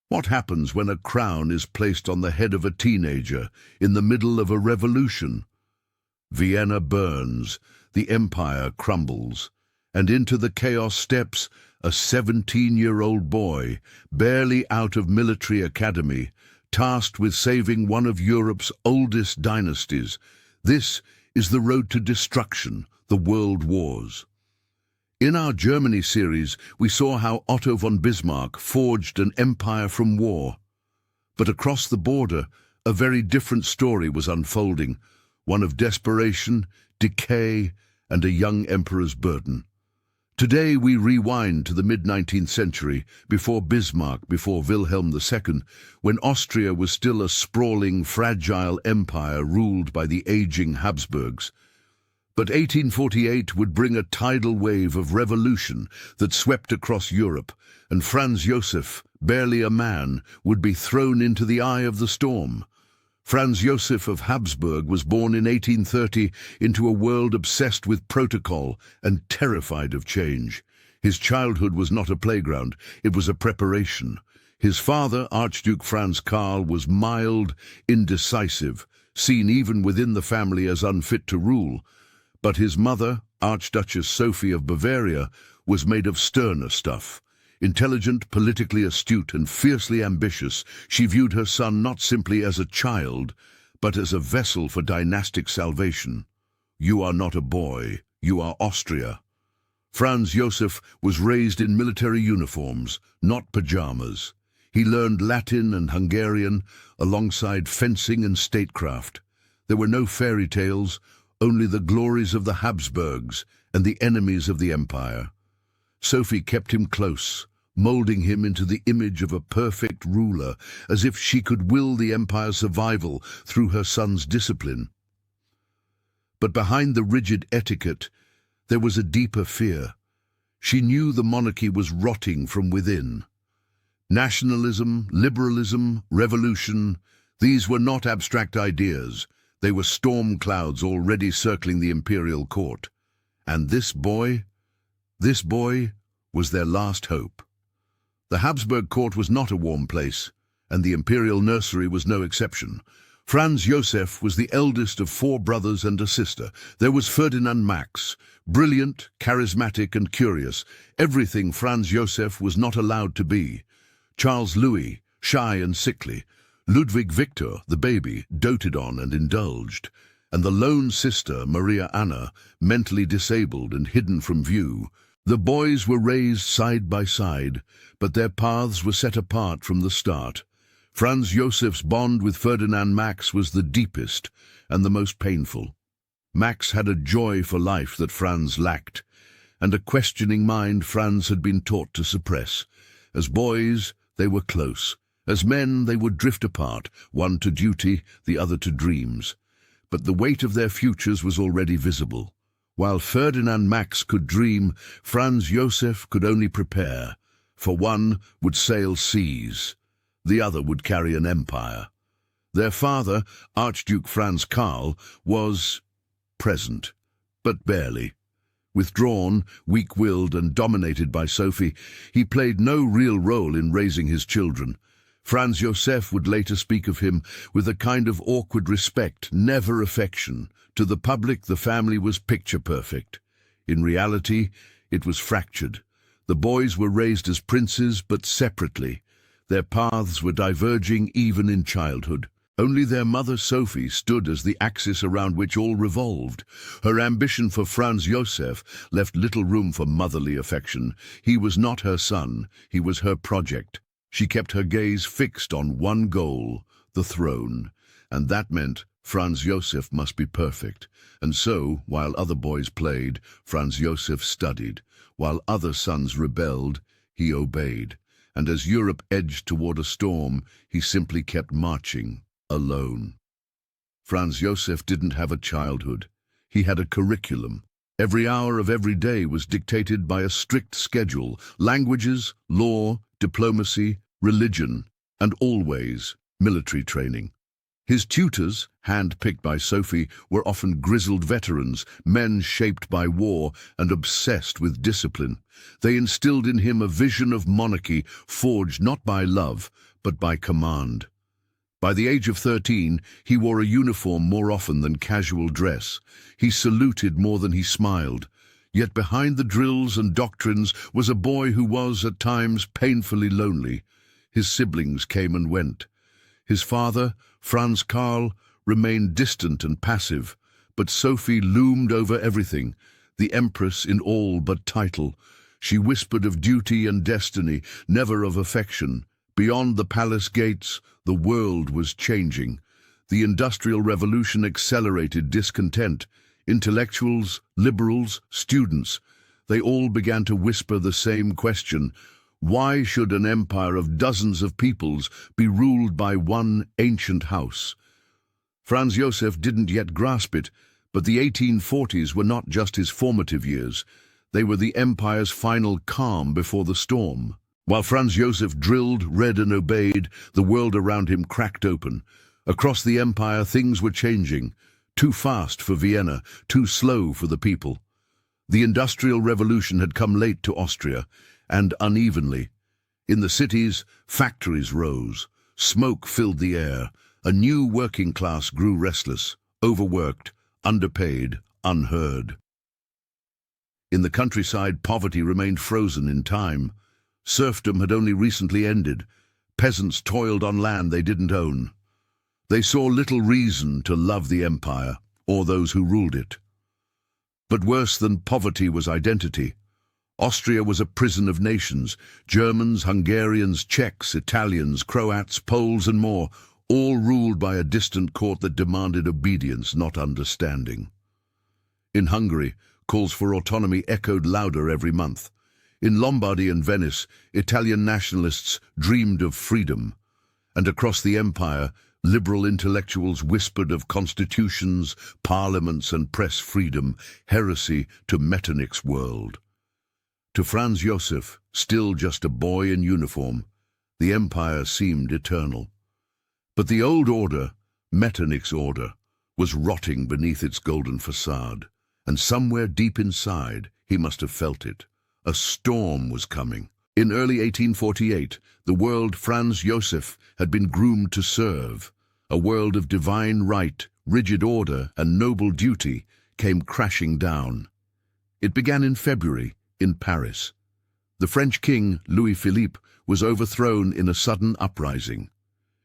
What happens when a crown is placed on the head of a teenager in the middle of a revolution? Vienna burns, the empire crumbles, and into the chaos steps a 17-year-old boy, barely out of military academy, tasked with saving one of Europe's oldest dynasties. This is the road to destruction, the world wars. In our Germany series, we saw how Otto von Bismarck forged an empire from war. But across the border, a very different story was unfolding, one of desperation, decay, and a young emperor's burden. Today we rewind to the mid-19th century, before Bismarck, before Wilhelm II, when Austria was still a sprawling, fragile empire ruled by the aging Habsburgs. But 1848 would bring a tidal wave of revolution that swept across Europe, and Franz Josef, barely a man, would be thrown into the eye of the storm. Franz Josef of Habsburg was born in 1830 into a world obsessed with protocol and terrified of change. His childhood was not a playground, it was a preparation. His father, Archduke Franz Karl, was mild, indecisive, seen even within the family as unfit to rule. But his mother, Archduchess Sophie of Bavaria, was made of sterner stuff. Intelligent, politically astute, and fiercely ambitious, she viewed her son not simply as a child, but as a vessel for dynastic salvation. "You are not a boy, you are Austria." Franz Josef was raised in military uniforms, not pajamas. He learned Latin and Hungarian alongside fencing and statecraft. There were no fairy tales, only the glories of the Habsburgs and the enemies of the empire. Sophie kept him close, molding him into the image of a perfect ruler, as if she could will the empire's survival through her son's discipline. But behind the rigid etiquette, there was a deeper fear. She knew the monarchy was rotting from within. Nationalism, liberalism, revolution, these were not abstract ideas. They were storm clouds already circling the imperial court. And this boy was their last hope. The Habsburg court was not a warm place, and the imperial nursery was no exception. Franz Josef was the eldest of 4 brothers and a sister. There was Ferdinand Max, brilliant, charismatic, and curious, everything Franz Josef was not allowed to be. Charles Louis, shy and sickly. Ludwig Victor, the baby, doted on and indulged. And the lone sister, Maria Anna, mentally disabled and hidden from view. The boys were raised side by side, but their paths were set apart from the start. Franz Josef's bond with Ferdinand Max was the deepest and the most painful. Max had a joy for life that Franz lacked, and a questioning mind Franz had been taught to suppress. As boys, they were close. As men, they would drift apart, one to duty, the other to dreams. But the weight of their futures was already visible. While Ferdinand Max could dream, Franz Josef could only prepare. For one would sail seas, the other would carry an empire. Their father, Archduke Franz Karl, was present, but barely. Withdrawn, weak-willed, and dominated by Sophie, he played no real role in raising his children. Franz Josef would later speak of him with a kind of awkward respect, never affection. To the public, the family was picture-perfect. In reality, it was fractured. The boys were raised as princes, but separately. Their paths were diverging even in childhood. Only their mother Sophie stood as the axis around which all revolved. Her ambition for Franz Josef left little room for motherly affection. He was not her son, he was her project. She kept her gaze fixed on one goal, the throne, and that meant Franz Josef must be perfect. And so, while other boys played, Franz Josef studied. While other sons rebelled, he obeyed. And as Europe edged toward a storm, he simply kept marching, alone. Franz Josef didn't have a childhood. He had a curriculum. Every hour of every day was dictated by a strict schedule: languages, law, diplomacy, religion, and always military training. His tutors, hand-picked by Sophie, were often grizzled veterans, men shaped by war and obsessed with discipline. They instilled in him a vision of monarchy forged not by love, but by command. By the age of 13, he wore a uniform more often than casual dress. He saluted more than he smiled. Yet behind the drills and doctrines was a boy who was, at times, painfully lonely. His siblings came and went. His father, Franz, remained distant and passive, but Sophie loomed over everything, the empress in all but title. She whispered of duty and destiny, never of affection. Beyond the palace gates, the world was changing. The Industrial Revolution accelerated discontent. Intellectuals, liberals, students, they all began to whisper the same question: why should an empire of dozens of peoples be ruled by one ancient house? Franz Josef didn't yet grasp it, but the 1840s were not just his formative years. They were the empire's final calm before the storm. While Franz Josef drilled, read and obeyed, the world around him cracked open. Across the empire, things were changing. Too fast for Vienna, too slow for the people. The Industrial Revolution had come late to Austria, and unevenly. In the cities, factories rose. Smoke filled the air. A new working class grew restless, overworked, underpaid, unheard. In the countryside, poverty remained frozen in time. Serfdom had only recently ended. Peasants toiled on land they didn't own. They saw little reason to love the empire or those who ruled it. But worse than poverty was identity. Austria was a prison of nations. Germans, Hungarians, Czechs, Italians, Croats, Poles and more, all ruled by a distant court that demanded obedience, not understanding. In Hungary, calls for autonomy echoed louder every month. In Lombardy and Venice, Italian nationalists dreamed of freedom. And across the empire, liberal intellectuals whispered of constitutions, parliaments and press freedom, heresy to Metternich's world. To Franz Josef, still just a boy in uniform, the empire seemed eternal. But the old order, Metternich's order, was rotting beneath its golden facade, and somewhere deep inside he must have felt it. A storm was coming. In early 1848, the world Franz Josef had been groomed to serve, a world of divine right, rigid order, and noble duty, came crashing down. It began in February, in Paris. The French king, Louis-Philippe, was overthrown in a sudden uprising.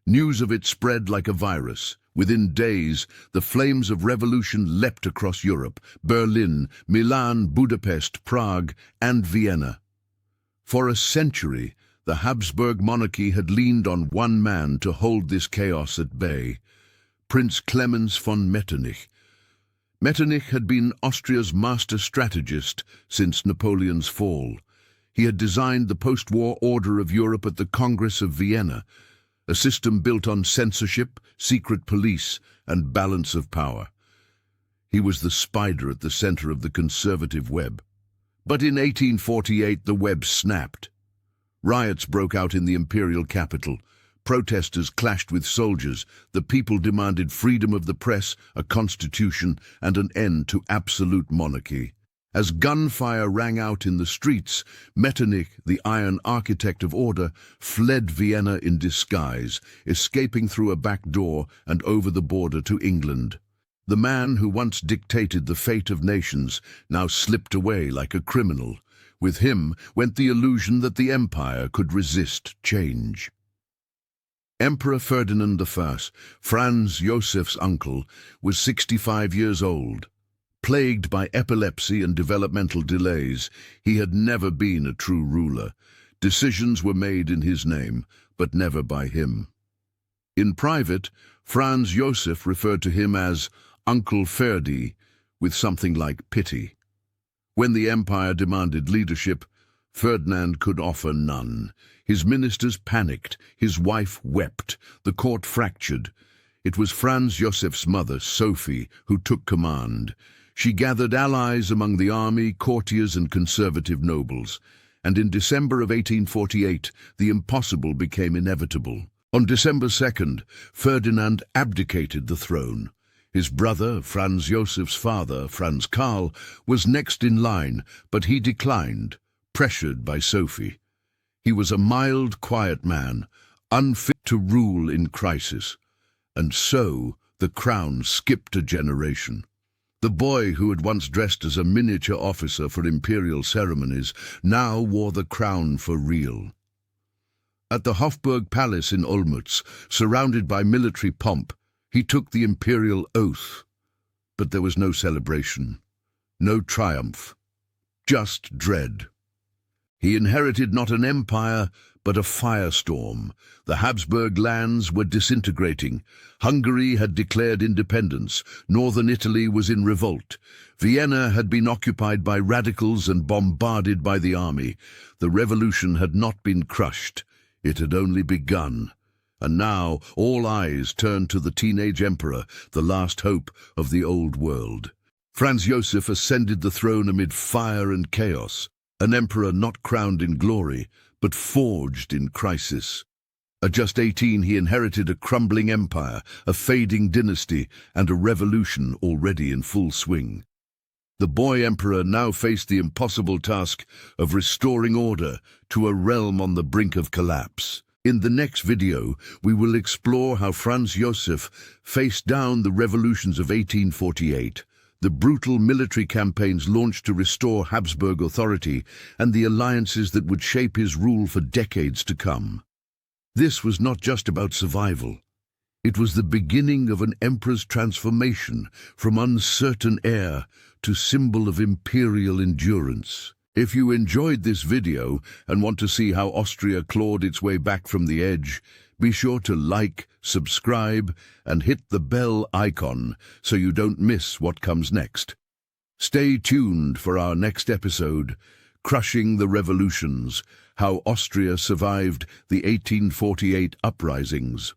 News of it spread like a virus. Within days, the flames of revolution leapt across Europe: Berlin, Milan, Budapest, Prague, and Vienna. For a century, the Habsburg monarchy had leaned on one man to hold this chaos at bay: Prince Clemens von Metternich. Metternich had been Austria's master strategist since Napoleon's fall. He had designed the post-war order of Europe at the Congress of Vienna, a system built on censorship, secret police, and balance of power. He was the spider at the center of the conservative web. But in 1848 the web snapped. Riots broke out in the imperial capital. Protesters clashed with soldiers. The people demanded freedom of the press, a constitution, and an end to absolute monarchy. As gunfire rang out in the streets, Metternich, the iron architect of order, fled Vienna in disguise, escaping through a back door and over the border to England. The man who once dictated the fate of nations now slipped away like a criminal. With him went the illusion that the empire could resist change. Emperor Ferdinand I, Franz Josef's uncle, was 65 years old. Plagued by epilepsy and developmental delays, he had never been a true ruler. Decisions were made in his name, but never by him. In private, Franz Josef referred to him as Uncle Ferdi, with something like pity. When the empire demanded leadership, Ferdinand could offer none. His ministers panicked, his wife wept, the court fractured. It was Franz Josef's mother, Sophie, who took command. She gathered allies among the army, courtiers and conservative nobles, and in December of 1848 the impossible became inevitable. On December 2nd, Ferdinand abdicated the throne. His brother, Franz Josef's father, Franz Karl, was next in line, but he declined, pressured by Sophie. He was a mild, quiet man, unfit to rule in crisis. And so the crown skipped a generation. The boy who had once dressed as a miniature officer for imperial ceremonies now wore the crown for real. At the Habsburg palace in Olmütz, surrounded by military pomp, he took the imperial oath. But there was no celebration, no triumph, just dread. He inherited not an empire, but a firestorm. The Habsburg lands were disintegrating. Hungary had declared independence. Northern Italy was in revolt. Vienna had been occupied by radicals and bombarded by the army. The revolution had not been crushed. It had only begun. And now all eyes turned to the teenage emperor, the last hope of the old world. Franz Josef ascended the throne amid fire and chaos, an emperor not crowned in glory, but forged in crisis. At just 18, he inherited a crumbling empire, a fading dynasty, and a revolution already in full swing. The boy emperor now faced the impossible task of restoring order to a realm on the brink of collapse. In the next video, we will explore how Franz Josef faced down the revolutions of 1848, the brutal military campaigns launched to restore Habsburg authority, and the alliances that would shape his rule for decades to come. This was not just about survival. It was the beginning of an emperor's transformation from uncertain heir to symbol of imperial endurance. If you enjoyed this video and want to see how Austria clawed its way back from the edge, be sure to like, subscribe, and hit the bell icon so you don't miss what comes next. Stay tuned for our next episode, Crushing the Revolutions, how Austria survived the 1848 uprisings.